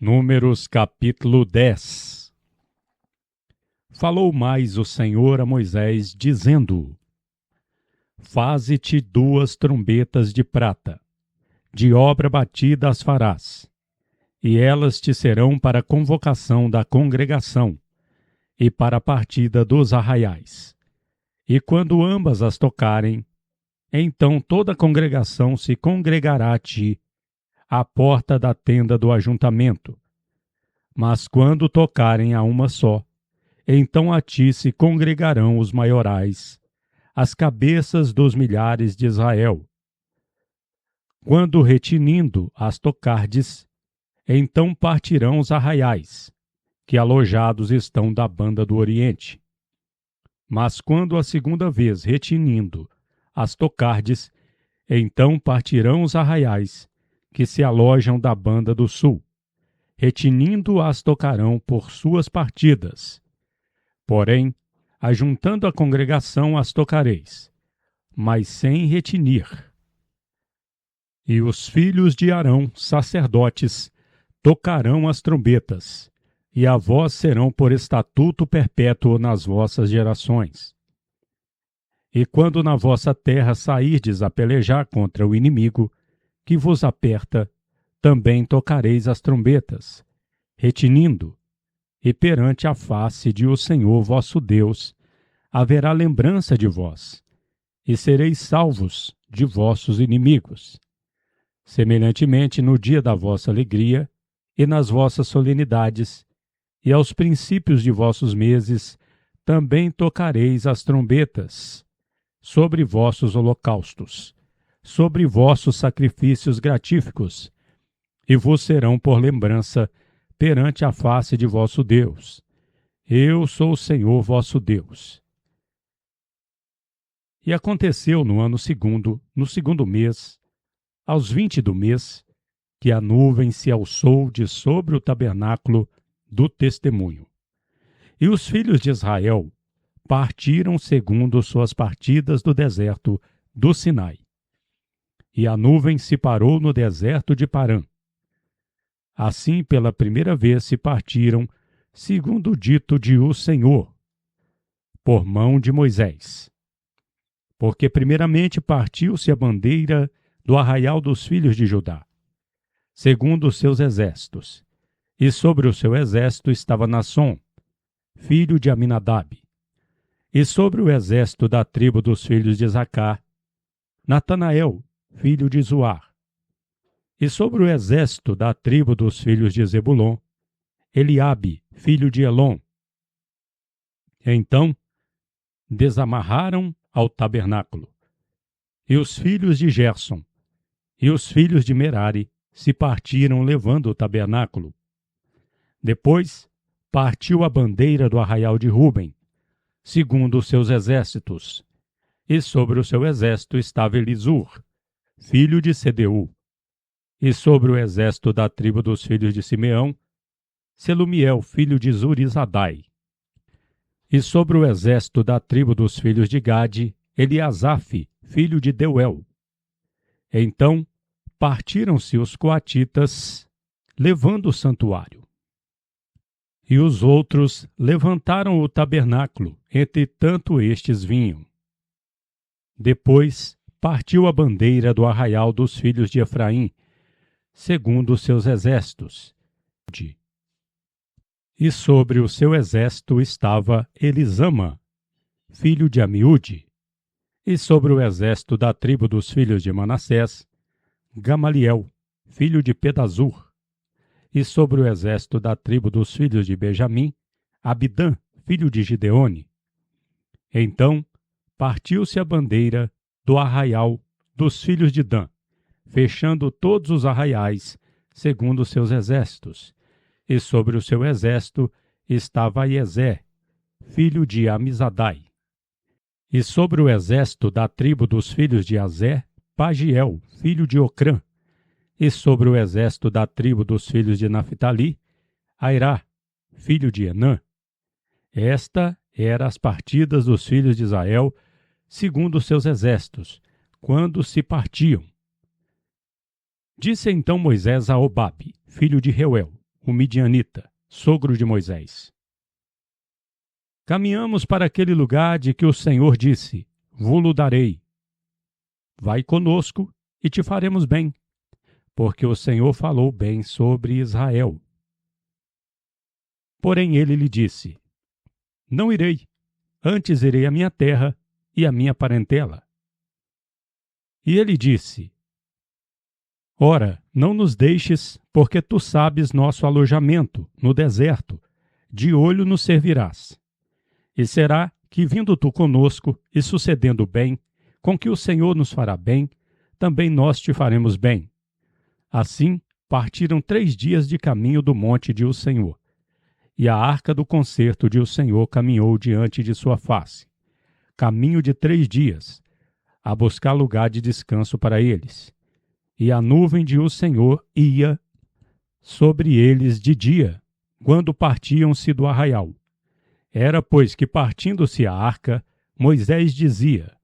Números capítulo 10. Falou mais o Senhor a Moisés, dizendo: Faze-te 2 trombetas de prata, de obra batida as farás, e elas te serão para a convocação da congregação e para a partida dos arraiais. E quando ambas as tocarem, então toda a congregação se congregará a ti, à porta da tenda do ajuntamento. Mas quando tocarem a uma só, então a ti se congregarão os maiorais, as cabeças dos milhares de Israel. Quando retinindo as tocardes, então partirão os arraiais, que alojados estão da banda do Oriente. Mas quando a segunda vez retinindo as tocardes, então partirão os arraiais, que se alojam da banda do sul. Retinindo as tocarão por suas partidas. Porém, ajuntando a congregação as tocareis, mas sem retinir. E os filhos de Arão, sacerdotes, tocarão as trombetas, e a vós serão por estatuto perpétuo nas vossas gerações. E quando na vossa terra sairdes a pelejar contra o inimigo, que vos aperta, também tocareis as trombetas, retinindo, e perante a face de o Senhor vosso Deus haverá lembrança de vós, e sereis salvos de vossos inimigos. Semelhantemente, no dia da vossa alegria e nas vossas solenidades, e aos princípios de vossos meses, também tocareis as trombetas, sobre vossos holocaustos, sobre vossos sacrifícios gratíficos, e vos serão por lembrança perante a face de vosso Deus. Eu sou o Senhor vosso Deus. E aconteceu no ano segundo, no segundo mês, aos 20 do mês, que a nuvem se alçou de sobre o tabernáculo do testemunho. E os filhos de Israel partiram segundo suas partidas do deserto do Sinai. E a nuvem se parou no deserto de Parã. Assim, pela primeira vez se partiram, segundo o dito de o Senhor, por mão de Moisés. Porque primeiramente partiu-se a bandeira do arraial dos filhos de Judá, segundo os seus exércitos. E sobre o seu exército estava Nasson, filho de Aminadab. E sobre o exército da tribo dos filhos de Isacar, Natanael, filho de Zuar. E sobre o exército da tribo dos filhos de Zebulon, Eliabe, filho de Elon. Então desamarraram ao tabernáculo. E os filhos de Gerson e os filhos de Merari se partiram levando o tabernáculo. Depois partiu a bandeira do arraial de Ruben, segundo os seus exércitos. E sobre o seu exército estava Elisur, filho de Sedeu. E sobre o exército da tribo dos filhos de Simeão, Selumiel, filho de Zurizadai. E sobre o exército da tribo dos filhos de Gade, Eliasaf, filho de Deuel. Então partiram-se os coatitas, levando o santuário. E os outros levantaram o tabernáculo, entre tanto estes vinham. Depois partiu a bandeira do arraial dos filhos de Efraim, segundo os seus exércitos. E sobre o seu exército estava Elisama, filho de Amiúde. E sobre o exército da tribo dos filhos de Manassés, Gamaliel, filho de Pedazur. E sobre o exército da tribo dos filhos de Benjamim, Abidã, filho de Gideone. Então partiu-se a bandeira do arraial dos filhos de Dan, fechando todos os arraiais, segundo os seus exércitos. E sobre o seu exército estava Aiezer, filho de Amizadai. E sobre o exército da tribo dos filhos de Azer, Pagiel, filho de Ocrã. E sobre o exército da tribo dos filhos de Naphtali, Airá, filho de Enã. Esta era as partidas dos filhos de Israel, segundo os seus exércitos, quando se partiam. Disse então Moisés a Obabe, filho de Reuel, o midianita, sogro de Moisés. Caminhamos para aquele lugar de que o Senhor disse: Vô-lo darei. Vai conosco e te faremos bem, porque o Senhor falou bem sobre Israel. Porém ele lhe disse: Não irei, antes irei à minha terra e à minha parentela. E ele disse: Ora, não nos deixes, porque tu sabes nosso alojamento no deserto, de olho nos servirás. E será que, vindo tu conosco e sucedendo bem, com que o Senhor nos fará bem, também nós te faremos bem. Assim, partiram 3 dias de caminho do monte de o Senhor. E a arca do concerto de o Senhor caminhou diante de sua face, caminho de 3 dias, a buscar lugar de descanso para eles. E a nuvem de o Senhor ia sobre eles de dia, quando partiam-se do arraial. Era, pois, que partindo-se a arca, Moisés dizia: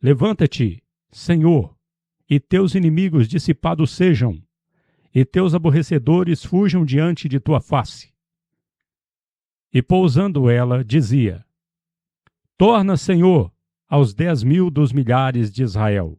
Levanta-te, Senhor, e teus inimigos dissipados sejam, e teus aborrecedores fujam diante de tua face. E pousando ela, dizia: Torna, Senhor, aos 10.000 dos milhares de Israel.